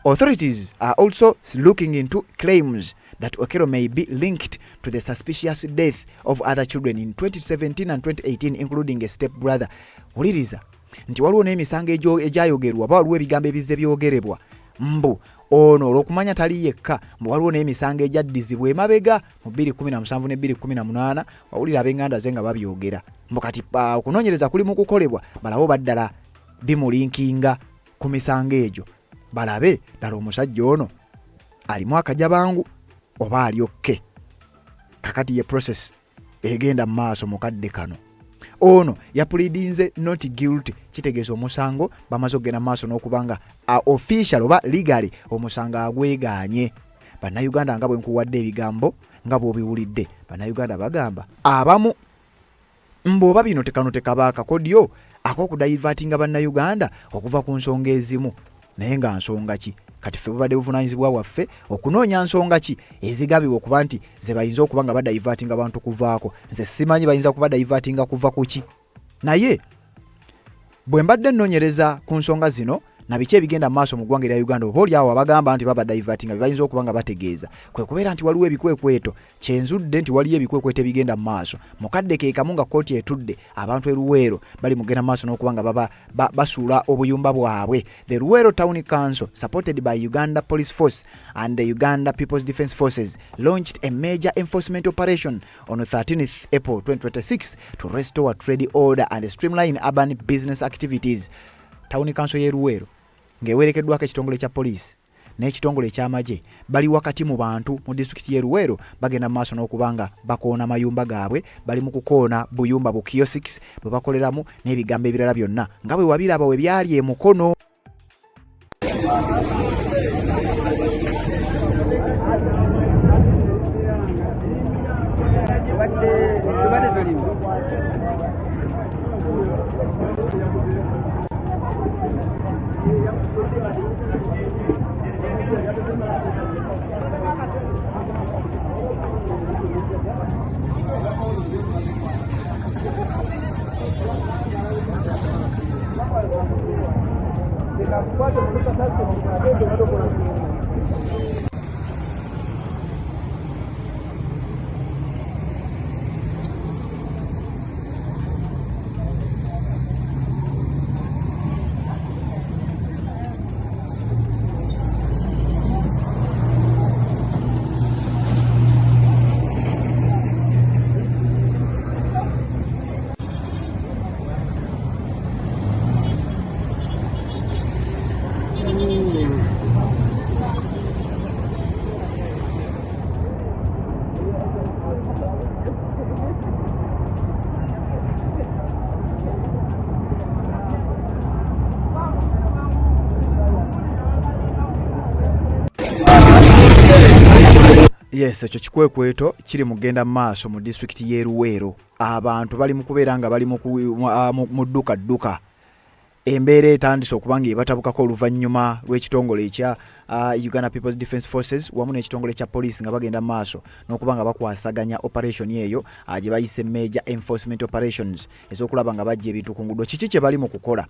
Authorities are also looking into claims that Okello may be linked to the suspicious death of other children in 2017 and 2018, including a stepbrother. Wuliriza nti waliwo n'emisango egyayogerwa, waliwo ebigambo ebizze byogerebwa mbu ono olw'okumanya tali yekka, mbu waliwo n'emisango egyaddizibwa emabega mu 2017 ne 2018. Wawulira ab'eŋŋanda ze nga babyogera mbu kati okunoonyereza kuli mu kukolebwa, balabe baddala bimulinkinga ku misango egyo, balabe ddala omusajja ono alimu akajabangu oba ali okke. Kakati ye process egenda mu maaso mukadde kano. Ono yapulidinze not guilty, kitegeeza omusango bamaze okugenda mu maaso n'okubanga official oba legally omusango agwegaanye. Bannayuganda nga bwe nkuwadde ebigambo nga bw'obiwulidde, Bannayuganda bagamba abamu mb'oba bino tekano tekabaaka kodyo ak'okudayivatinga Bannayuganda okuva ku nsonga ezimu, naye nga nsonga ki? Kati ffe bubadde buvunaanyizibwa waffe okunoonya nsonga ki ezigambibwa okuba nti ze bayinza okuba nga badayivatinga abantu kuvaako. Nze simanyi bayinza kuba dayivatinga kuva ku ki, naye bwe mbadde nnoonyereza ku nsonga zino na biki ebigenda mu maaso mu ggwanga erya Uganda, oba oli awo abagamba nti babadayivatinga bayinza okuba nga bategeeza, kwe kubeera nti waliwo ebikwekweto. Kyenzudde nti waliyo ebikwekweto ebigenda mu maaso. Mukadde ke kamu nga kkooti etudde, abantu e Luweero bali mugenda mu maaso n'okuba nga basuula obuyumba bwabwe. The Luweero Town Council, supported by Uganda Police Force and the Uganda People's Defence Forces, launched a major enforcement operation on 13th April 2026 to restore trade order and streamline urban business activities. Town Council y'e Luweero ng'ewerekeddwako ekitongole kya poliisi n'ekitongole eky'amagye bali wakati mu bantu mu disitulikiti y'e Luweero bagenda mu maaso n'okuba nga bakoona mayumba gaabwe, bali mu kukoona buyumba bu kiosks bwe bakoleramu n'ebigambo ebirala byonna nga bwe wabiraba we byali emukono. Yes, ekyo kikwekweto kiri mugenda maaso mu district y'e Luweero. Abantu bali mu kubeera nga bali mu dduka. Embeera etandise okuba nga ebatabukako oluvannyuma lw'ekitongole ekya Uganda People's Defence Forces wamu n'ekitongole kya poliisi nga bagenda maaso n'okuba nga bakwasaganya operation eyo gye bayise major enforcement operations ez'okulaba nga bajja ebintu ku nguudo. Kiki kye bali mu kukola?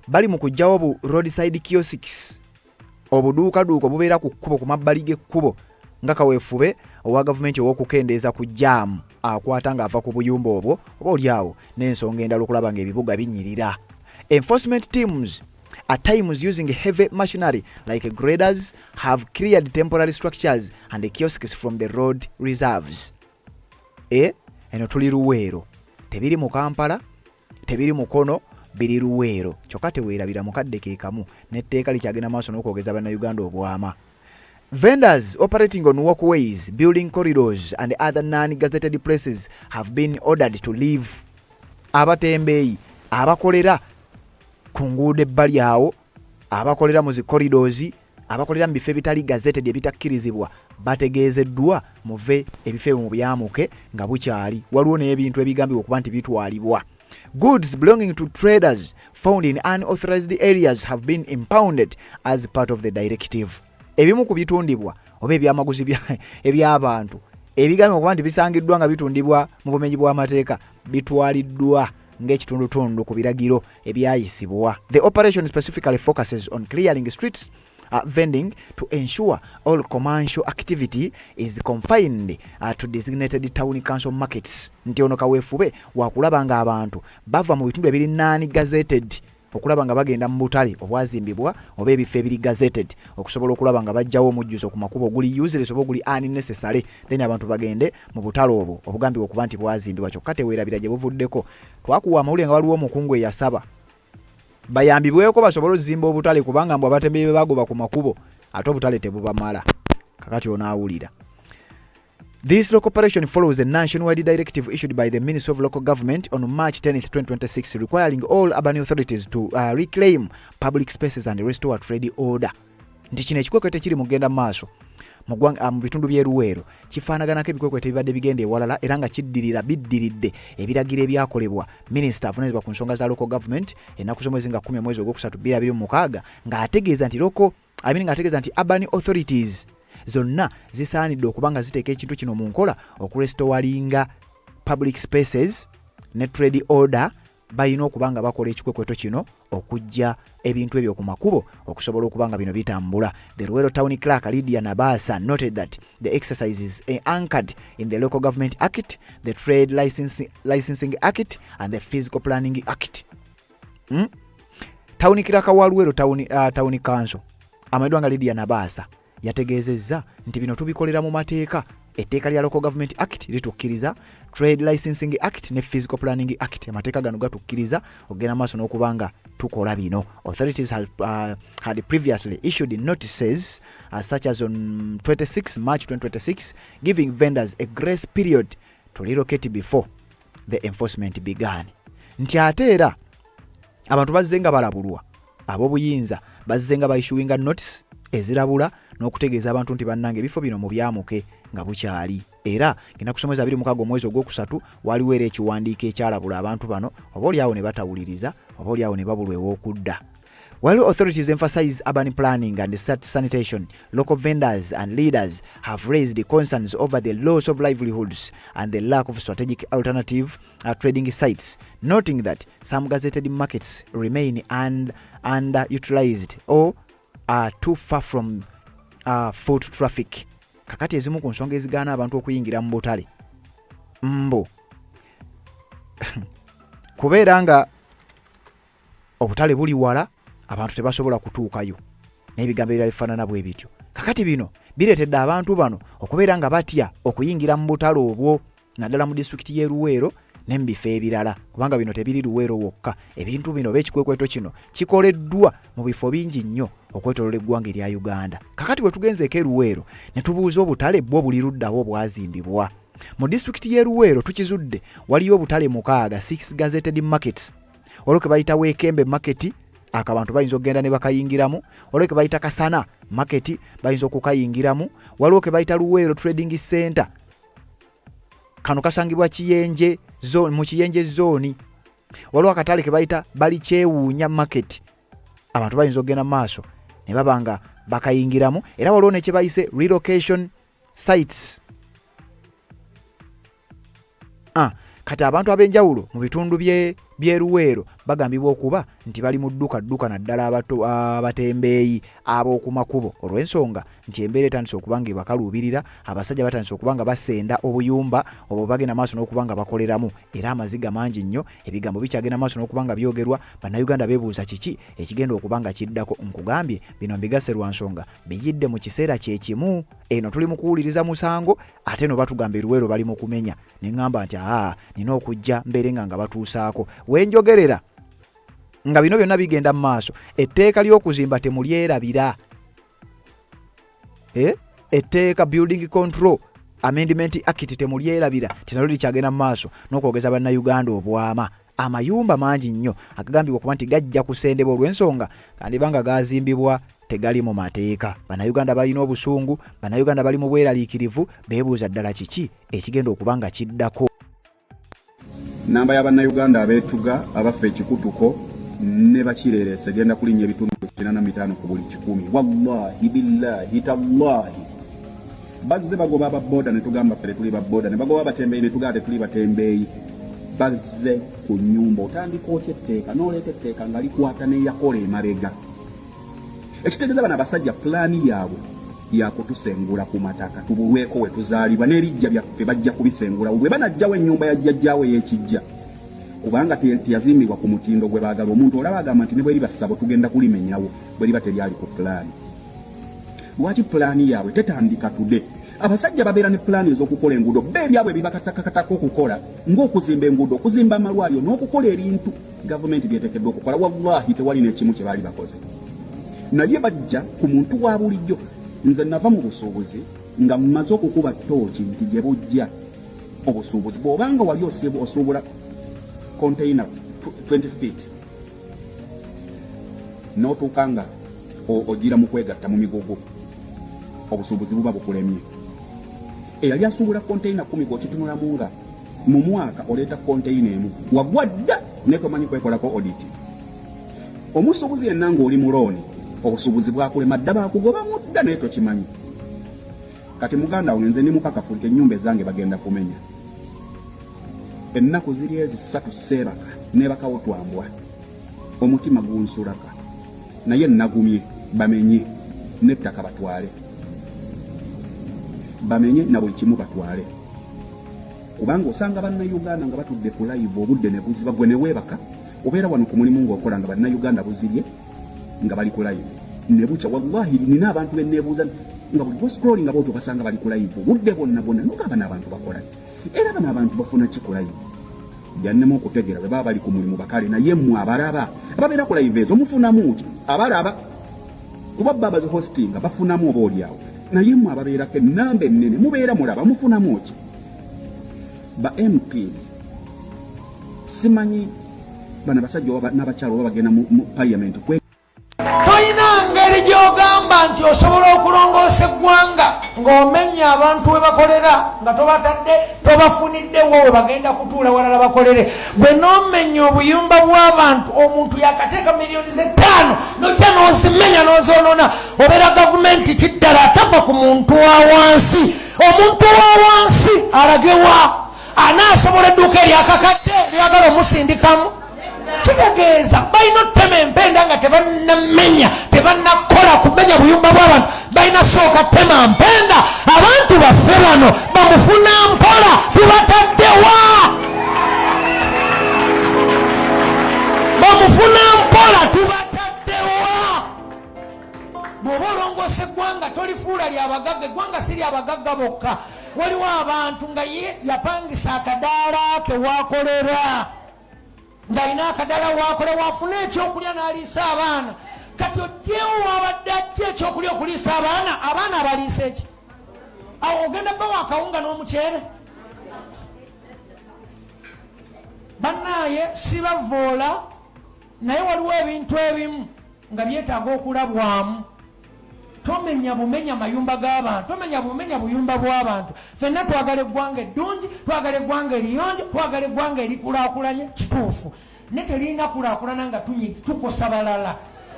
Bali mu kuggyawo bu roadside kiosks, obuduukaduuka obubeera ku kkubo, ku mabbali g'ekkubo, nga kaweefube owa gavumenti ow'okukendeeza ku jaamu akwata ng'ava ku buyumba obwo oba oliawo n'ensonga endala okulaba ng'ebibuga binyirira. Enforcement teams at times using heavy machinery like graders have cleared temporary structures and the kiosks from the road reserves. Eno tuli Luweero, tebiri mu Kampala, tebiri Mukono, biri Luweero. Kyokka teweerabira mukadde ke kamu n'etteeka likyagenda maaso n'okwogeza bannayuganda obwama. Vendors operating on walkways, building corridors and other non-gazetted places have been ordered to leave. Abatembeeyi abakolera ku nguudo ebbali awo, abakolera mu zi corridors, abakolera mu bifo ebitali gazetted ebitakkirizibwa bategeezeddwa muve ebifo mu byamuke nga bukyali. Waliwo n'ebintu ebigambibwa okuba nti bitwalibwa. Goods belonging to traders found in unauthorized areas have been impounded as part of the directive. Ebimu ku bitundibwa oba ebyamaguzi eby'abantu ebigambibwa okuba nti bisangiddwa nga bitundibwa mu bumenyi bw'amateeka bitwaliddwa ng'ekitundutundu ku biragiro ebyayisibwa. The operation specifically focuses on clearing streets vending to ensure all commercial activity is confined to designated town council markets. Nti ono kaweefube wakulaba nga abantu bava mu bitundu ebiri non-gazetted okulaba nga bagenda mu butale obwazimbibwa oba ebifo ebiri gazetted okusobola okulaba nga bajjawo omujjuzo ku makubo guli useless oba guli unnecessary, then abantu bagende mu butale obwo obugambibwa okuba nti bwazimbibwa. Kyokka teweerabira gye buvuddeko. Twakuwa amawulire nga waliwo omukungu eyasaba bayambibweko basobole ozimba obutale kubanga mbw abatembeeyi be bagoba ku makubo ate obutale tebubamala. Kakati onaawulira. This local operation follows a nationwide directive issued by the Ministry of Local Government on March 10, 2026, requiring all urban authorities to reclaim public spaces and restore trade order. Nti kino ekikwekwe tekiri mugenda maaso mu bitundu by'e Luweero kifaanaganako ebikwekwe ebibadde bigenda ewalala era nga biddiridde ebiragiro ebyakolebwa minisita avunaanyizibwa ku nsonga za local government ennaku z'omwezi nga 10 mwezi ogwokusatu 2026 ng'ategeeza nti urban authorities zonna zisaanidde okuba nga ziteeka ekintu kino mu nkola okurestowalinga public spaces ne trade order. Bayina okuba nga bakola ekikwekweto kino okujja ebintu ebyo ku makubo okusobola okuba nga bino bitambula. The Luweero Town Clerk Lydia Nabasa noted that the exercise is anchored in the Local Government Act, the Trade Licensing Act and the Physical Planning Act. Town Clerk wa Luweero Town Council amaidwa nga Lydia Nabasa yategeezezza nti bino tubikolera mu mateeka. Etteeka lya Local Government Act litukkiriza, Trade Licensing Act ne Physical Planning Act amateeka gano gatukkiriza okugenda maaso n'okubanga tukola bino. Authorities had previously issued notices such as on 26 March 2026 giving vendors a grace period to relocate before the enforcement began. Nti ate era abantu bazze nga balabulwa ab'obuyinza bazze nga bayissuinga notice ezirabula n'okutegeeza abantu nti bannange ebifo bino mu byamuke nga bukyali. Era genda kusomeza 26 omwezi ogwokusatu waliwo era ekiwandiiko ekyalabula abantu bano oba oliawo ne batawuliriza oba oliawo ne babulwa ew'okudda. While authorities emphasize urban planning and sanitation, local vendors and leaders have raised concerns over the loss of livelihoods and the lack of strategic alternative trading sites, noting that some gazetted markets remain underutilized or are too far from foot traffic. Kakati ezimu ku nsonga ezigaana abantu okuyingira mu butale mbo kubeera nga obutale buli wala abantu tebasobola kutuukayo n'ebigambo ebirala bifaanana bwe bityo. Kakati bino bireetedde abantu bano okubeera nga batya okuyingira mu butale obwo naddala mu disitulikiti y'e Luweero ne mu bifo ebirala kubanga bino tebiri Luweero wokka. Ebintu bino b'ekikwekweto kino kikoleddwa mu bifo bingi nnyo okwetoloola eggwanga erya Uganda. Kakati bwe tugenzeeko e Luweero ne tubuuza obutale bwo buli luddawo bwazimbibwa. Mu disitulikiti y'e Luweero tukizudde waliyo obutale 6 gazetted markets. Waliwo ke bayita Weekembe market akabantu bayinza okugenda ne bakayingiramu, waliwo ke bayita Kasana market bayinza okukayingiramu, waliwo ke bayita Luweero Trading Center kano kasangibwa Kiyenje zone mu Kiyenje zone, waliwo akatale ke bayita Bali Kyewuunya market abantu bayinza okugenda maaso ne babanga bakayingiramu. Era waliwo ne kye bayise relocation sites. Kati abantu ab'enjawulo mu bitundu byeruweero bagambibwa okuba nti bali mu dduka naddala abatembeeyi ab'oku makubo olw'ensonga nti embeera etandise okuba nga ebakaluubirira, abasajja batandise okuba nga basenda obuyumba obwo bagenda maaso n'okuba nga bakoleramu, era amaziga mangi nnyo, ebigambo bikyagenda maaso n'okuba nga byogerwa. Bannayuganda beebuuza kiki ekigenda okuba nga kiddako. Nkugambye bino mbigase lwa nsonga biyidde mu kiseera kye kimu. Eno tuli mu kuwuliriza musango ate no batugamba eruweero bali mu kumenya, ne ŋŋamba nti nina okujja mbeere nga batuusaako. Wenjogerera nga bino byonna bigenda mu maaso, etteeka ly'okuzimba temulyerabira. Etteeka Building Control Amendment Act temulyerabira, tinalo likyagenda mu maaso n'okwogeza bannayuganda obwama. Amayumba mangi nnyo agagambibwa okuba nti gajja kusendebwa olw'ensonga kandibanga gazimbibwa tegali mu mateeka. Bannayuganda balina obusungu, bannayuganda bali mu bweraliikirivu, beebuuza ddala kiki ekigenda okuba nga kiddako. Namba y'abannayuganda abeetuga abafa ekikutuko ne bakireeresa genda kulinnya ebitundu 85 ku buli 100. Wallahi billahi tallahi bazze bagoba ababooda ne tugamba fere tuli babooda, ne bagoba abatembeeyi ne tugamba tuli batembeeyi. Bazze ku nnyumba otandika otya etteeka n'oleeta etteeka nga likwata neyakola emabega. Ekitegeeza bano abasajja pulaani yaabwe yakutusengula ku mataka tubulweko we tuzaalibwa n'ebijja byaffe bajja kubisengula bwe banajjawo ennyumba ya jjajjaawe y'ekijja, kubanga teyazimbibwa ku mutindo gwe baagala. Omuntu olaba agamba nti ne bwe liba ssabo tugenda kulimenyawo bwe liba teryali ku pulaani. Lwaki pulaani yaabwe tetandika tude? Abasajja babeera ne pulaani ez'okukola enguudo beebyabwe bibakatakatako okukola ng'okuzimba enguudo, okuzimba amalwaliro n'okukola ebintu gavumenti byeteekeddwa okukola. Wallahi tewali n'ekimu kye baali bakoze. Naye bajja ku muntu wa bulijjo. Nze nava mu busuubuzi nga mmaze okukuba ttooki nti gye bujja obusuubuzi bw'obanga wali osuubula container 20 feet n'otuuka nga ogira mu kwegatta mu migugu, obusuubuzi buba bukulemye. Eyali asuubula container 10 g'okitunulamu nga mu mwaka oleeta container emu wagwa dda ne tomanyi kwekolako audit. Omusuubuzi yenna ng'oli mu looni obusuubuzi bwakulema dda bakugoba mudda naye tokimanyi. Kati muganda wange nze ndi mukakafu nti ennyumba ezange bagenda kumenya. Ennaku ziri ezi 3 seebaka nebakawo twambwa, omutima gunsulaka, naye nagumye bamenye n'ettaka batwale, bamenye na buli kimu batwale. Kubanga osanga bannayuganda nga batudde ku live obudde ne buziba, gwe ne weebaka obeera wano ku mulimu ng'okola nga bannayuganda buzibye nga bali ku live ne buca. Wallahi nina abantu benneebuuza nga buli scrolling nga booto basanga bali ku live budde bonna nogamba n'abantu bakola era bano abantu bafuna ki ku live. Byannema okutegeera bwe baba bali ku mulimu bakale, naye mmwe abalaba ababeera ku live ezo mufunamu ki? Abalaba kuba baba ze hosting bafunamu oba oliawo, naye mmwe ababeerako ennamba ennene mubeera mulaba mufunamu ki? Ba MPs simanyi bana basajja n'abakyalo baba bagenda mu parliament toyina ngeri gy'ogamba nti osobola okulongoosa eggwanga ng'omenya abantu we bakolera nga tobatadde tobafunidde wowe bagenda kutuula walala bakolere. Bwe n'omenya obuyumba bw'abantu omuntu yakateeka miliyoni ze 5 nojja n'ozimenya n'ozoonona, obeera gavumenti kiddala atafa ku muntu wa wansi. Omuntu wa wansi alagewa anaasobola edduuka eryakakadde lyagala omusindikamu. Kitegeeza balina ottema empenda nga tebannamenya, tebannakola kumenya buyumba bw'abantu, balina sooka ttema mpenda. Abantu baffe bano bamufuna mpola tubataddewa, bamufuna mpola tubataddewa. Bw'oba olongoosa eggwanga tolifuula lyabagagga, eggwanga si lyabagagga bokka. Waliwo abantu nga ye yapangisa akadaala ke waakolera, ng'alina akadala waakola waafuna ekyokulya n'aliisa abaana. Kati ojjeewo wabadde ajja ekyokulya okuliisa abaana abaliisa eki? Awo ogenda bawa akawunga n'omuceere? Bannaaye sibavoola, naye waliwo ebintu ebimu nga byetaaga okulabwamu. Tomenya bumenya mayumba g'abantu, tomenya bumenya buyumba bw'abantu. Ffenna twagala eggwanga eddungi, twagala eggwanga eriyonjo, twagala eggwanga erikulaakulanye. Kituufu ne terina kulaakulana nga tukosa balala.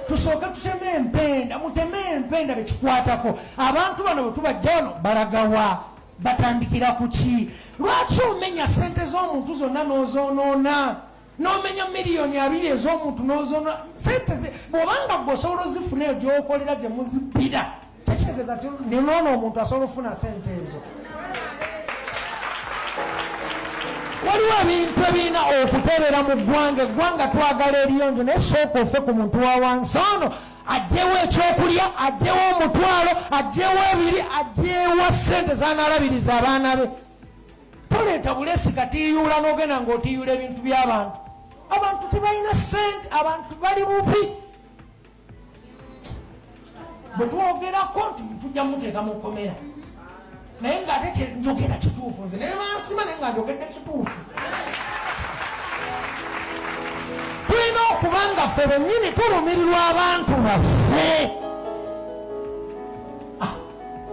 Tusooke tuteme empenda, muteme empenda bekikwatako. Abantu bano bwe tubajja wano balagawa, batandikira ku ki? Lwaki omenya ssente z'omuntu zonna n'ozoonoona? n'omenya miliyoni 2 ez'omuntu n'ozona sente bw'obanga gwe osobola ozifuna eyo gy'okolera gye muzibbira tekitegeeza ti ninoona omuntu asobola okufuna sente ezo. Waliwo ebintu ebirina okutereera mu eggwanga twagala eriyonjo naye sooka ofe ku muntu wa wansi ono ajjewo ekyokulya ajjewo omutwalo ajjewo 2 ajjewo sente zanaalabiriza abaana be. Toleeta bulesi katiiyuula n'ogenda ng'otiiyula ebintu by'abantu. Abantu tebalina sente, abantu bali bubi. Bwe twogerako nti tujja muteeka mu kkomera naye ng'ate njogera kituufu nze naye bansima naye nga njogedde kituufu. Tulina okuba nga ffe bennyini tulumirirwa abantu baffe.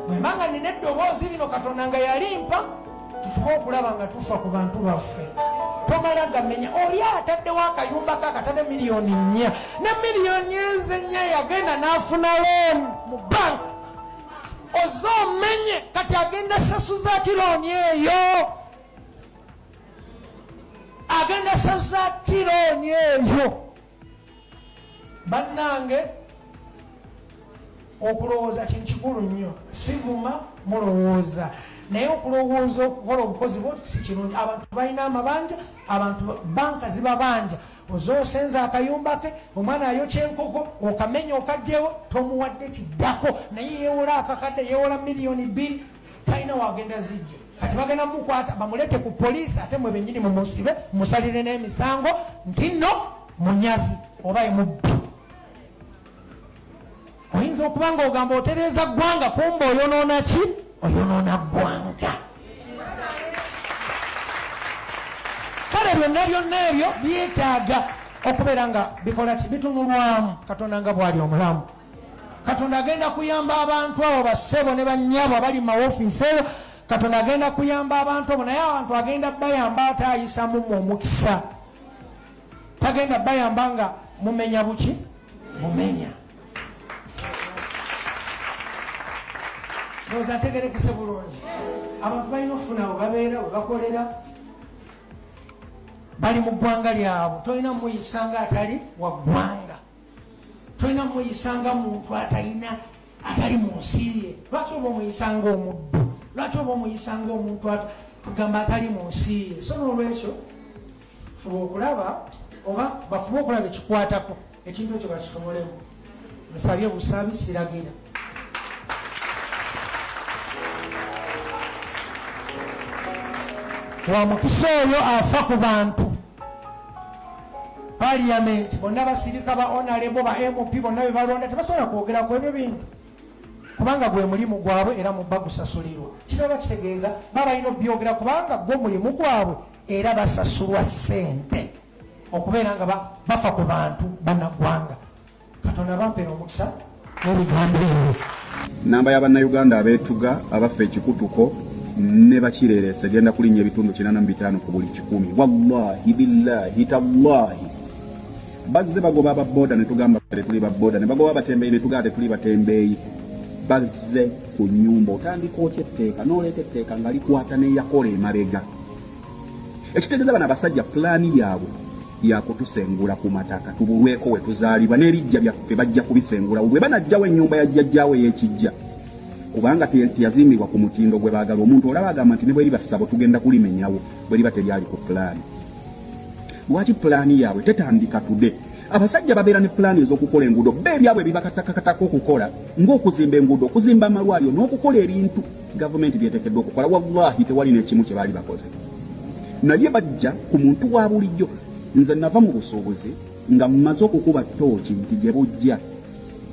Bwe mba nga nina eddoboozi lino Katonda nga yalimpa tufube okulaba nga tufa ku bantu baffe. Tomala gamenya oli ataddewo akayumba kakatadde miliyoni 4 ne miliyoni ezo 4 yagenda n'afuna looni mu banka. Ozomenye kati agenda sasuza kirooni eyo. Agenda sasuza kirooni eyo. Bannange okulowooza kintu kikulu nnyo. Sivuma mulowooza naye okulowooza okukola obukozi bwoti si kirungi. Abantu balina amabanja, abantu banka zibabanja. Ozoosenza akayumba ke omwana ayokya enkoko okamenya okajjewo tomuwadde kiddako naye yeewola akakadde yeewola miliyoni 2 talina wagenda zijja. Kati bagenda mukwata bamulete ku poliisi ate mwe bennyini mumusibe musalire n'emisango nti nno munyazi oba emubbi. Oyinza okuba nga ogamba otereeza ggwanga kumba oyonoona ki? Oyonoona ggwanga. Kale byonna ebyo byetaaga okubeera nga bikola ki? Bitunulwamu Katonda nga bw'ali omulamu. Katonda agenda kuyamba abantu abo bassebo ne bannyabo abali mu mawofiisi eyo. Katonda agenda kuyamba abantu abo naye abantu agenda bayamba ate ayisamu mu omukisa. Tagenda bayamba nga mumenya buki? Mumenya. Ndowooza ntegerekese bulungi. Abantu balina okufuna we babeera we bakolera. Bali mu ggwanga lyabwe. Tolina muyisanga atali wa ggwanga. Tolina muyisanga muntu atali mu nsi ye. Lwaki oba omuyisanga omuddu? Lwaki oba omuyisanga omuntu tugamba atali mu nsi ye? So n'olwekyo fuba okulaba oba bafube okulaba ekikwatako ekintu ekyo bakitomolemu. Nsabye busabi siragira. Wa mukisa oyo afa ku bantu. Parliament bonna basirika ba honorable ba MP bonna be balonda tebasobola kwogera ku ebyo bintu kubanga gwe mulimu gwabwe era mubba gusasulirwa. Kino bakitegeeza baba ino byogera kubanga gwe mulimu gwabwe era basasulwa ssente okubeera nga bafa ku bantu bannaggwanga. Katonda bampera omukisa n'ebigambo ebyo. Namba y'Abannayuganda abeetuga abafa ekikutuko ne bakireeresa genda kulinnya ebitundu 85 ku buli 100. Wallahi billahi tallahi bazze bagoba ababooda ne tugamba tuli babooda ne bagoba abatembeeyi ne tugamba tuli batembeeyi. Bazze ku nnyumba otandika otya etteeka n'oleeta etteeka nga likwata neyakola emabega. Ekitegeeza bano abasajja pulaani yaabwe yakutusengula ku mataka tubulweko we tuzaalibwa n'ebijja byaffe bajja kubisengula bwe banajjawo ennyumba ya jjajjaawe y'ekijja kubanga teyazimbibwa ku mutindo gwe baagala omuntu olaba agamba nti ne bwe liba ssabo tugenda kulimenyawo bwe liba teryali ku pulaani. Lwaki pulaani yaabwe tetandika tudde? Abasajja babeera ne pulaani ez'okukola enguudo beebyabwe bibakatakakatako okukola ng'okuzimba enguudo okuzimba amalwaliro n'okukola ebintu gavumenti byeteekeddwa okukola. Wallahi tewali n'ekimu kye baali bakoze naye bajja ku muntu wa bulijjo. Nze nava mu busuubuzi nga mmaze okukuba ttooki nti gye bujja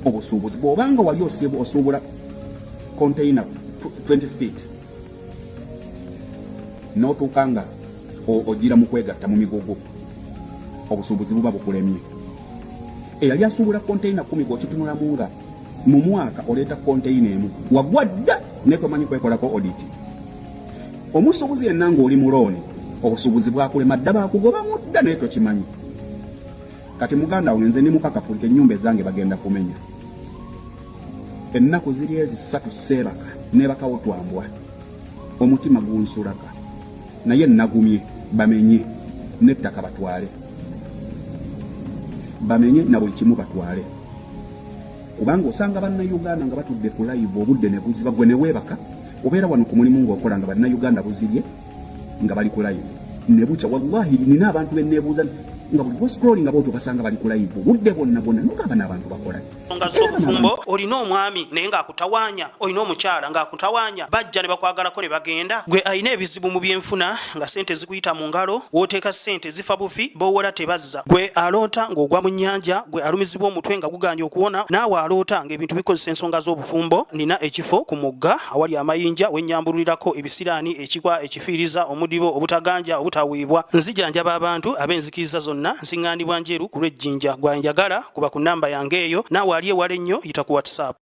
obusuubuzi bw'obanga wali osuubula container 20 feet n'otuuka nga ogira mu kwegatta mu migugu obusuubuzi buba bukulemye. Eyali asuubula container 10 g'okitunulamu nga mu mwaka oleeta container emu wagwa dda ne tomanyi kwekolako audit. Omusuubuzi yenna ng'oli mu looni obusuubuzi bwakulema dda baakugoba mudda naye tokimanyi. Kati muganda wange nze ndi mukakafu nti ennyumba ezange bagenda kumenya. Ennaku ziri ezi 3 seebaka nebakawo twambwa omutima gunsulaka naye nagumye bamenye n'ettaka batwale bamenye na buli kimu batwale kubanga osanga bannayuganda nga batudde ku live obudde ne buziba gwe ne weebaka obeera wano ku mulimu ng'okola nga bannayuganda buzibye nga bali ku live ne bukya wallahi nina abantu benneebuuza nga buli boscrolling nga booto basanga bali ku live budde bonna nogamba n'abantu bakola nga z'obufumbo olina omwami naye ng'akutawaanya olina omukyala ng'akutawaanya bajja ne bakwagalako ne bagenda gwe alina ebizibu mu byenfuna nga sente zikuyita mu ngalo wooteeka sente zifa bufi b'owola tebazza gwe aloota ng'ogwa mu nnyanja gwe alumizibwa omutwe nga guganja okuwona naawe aloota ng'ebintu bikozesa ensonga z'obufumbo nina ekifo ku mugga awali amayinja wennyambululirako ebisiraani ekikwa ekifiiriza omudibo obutaganja obutaweebwa nzijanjaba abantu ab'enzikiriza zonna nsiŋŋaanibwa njeru ku lw'ejjinja gwanjagala kuba ku nnamba yange eyo naawe ali ewala ennyo yita ku WhatsApp.